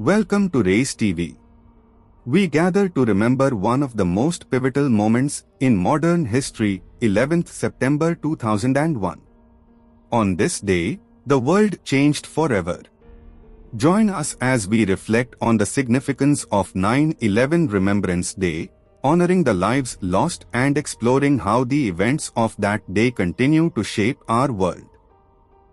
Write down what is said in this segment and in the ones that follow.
Welcome to Race TV. We gather to remember one of the most pivotal moments in modern history, 11th September 2001. On this day, the world changed forever. Join us as we reflect on the significance of 9/11 Remembrance Day, honoring the lives lost and exploring how the events of that day continue to shape our world.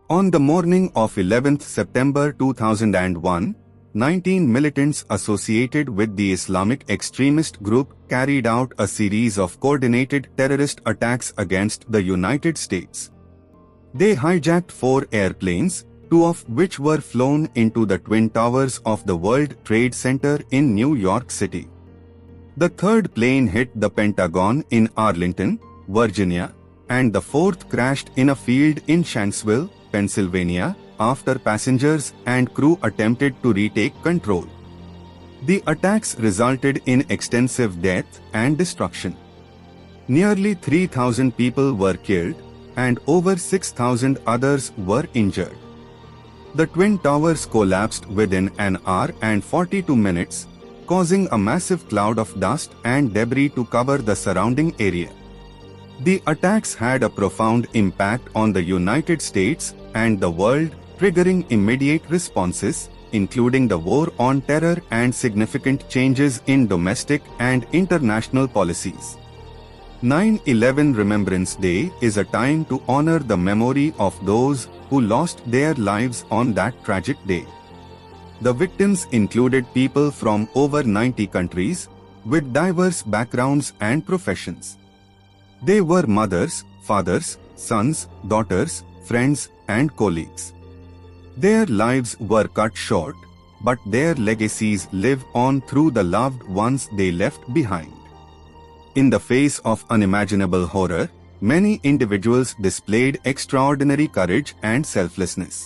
On the morning of 11th September 2001, 19 militants associated with the Islamic extremist group carried out a series of coordinated terrorist attacks against the United States. They hijacked 4 airplanes, 2 of which were flown into the Twin Towers of the World Trade Center in New York City. The 3rd plane hit the Pentagon in Arlington, Virginia, and the 4th crashed in a field in Shanksville, Pennsylvania, after passengers and crew attempted to retake control. The attacks resulted in extensive death and destruction. Nearly 3,000 people were killed, and over 6,000 others were injured. The Twin Towers collapsed within an hour and 42 minutes, causing a massive cloud of dust and debris to cover the surrounding area. The attacks had a profound impact on the United States and the world, triggering immediate responses, including the war on terror and significant changes in domestic and international policies. 9/11 Remembrance Day is a time to honor the memory of those who lost their lives on that tragic day. The victims included people from over 90 countries, with diverse backgrounds and professions. They were mothers, fathers, sons, daughters, friends, and colleagues. Their lives were cut short, but their legacies live on through the loved ones they left behind. In the face of unimaginable horror, many individuals displayed extraordinary courage and selflessness.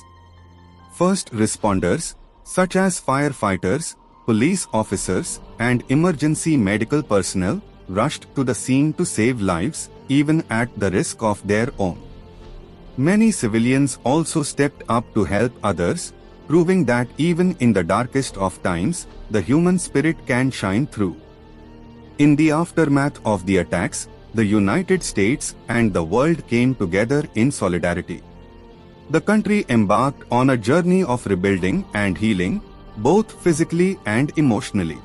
First responders, such as firefighters, police officers, and emergency medical personnel, rushed to the scene to save lives, even at the risk of their own. Many civilians also stepped up to help others, proving that even in the darkest of times, the human spirit can shine through. In the aftermath of the attacks, the United States and the world came together in solidarity. The country embarked on a journey of rebuilding and healing, both physically and emotionally.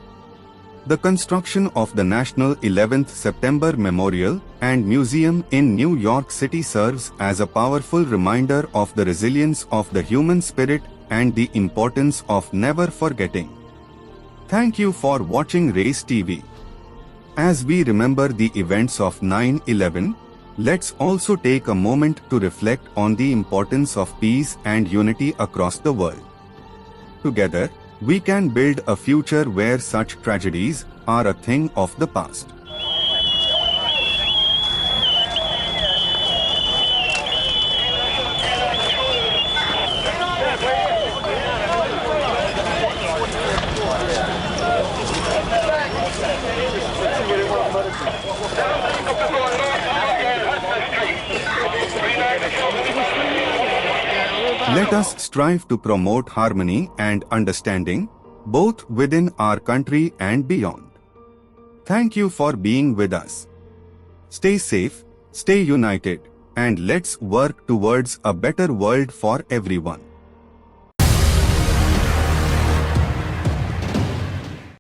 The construction of the National 11th September Memorial and Museum in New York City serves as a powerful reminder of the resilience of the human spirit and the importance of never forgetting. Thank you for watching Race TV. As we remember the events of 9/11, let's also take a moment to reflect on the importance of peace and unity across the world. Together, we can build a future where such tragedies are a thing of the past. Let us strive to promote harmony and understanding, both within our country and beyond. Thank you for being with us. Stay safe, stay united, and let's work towards a better world for everyone.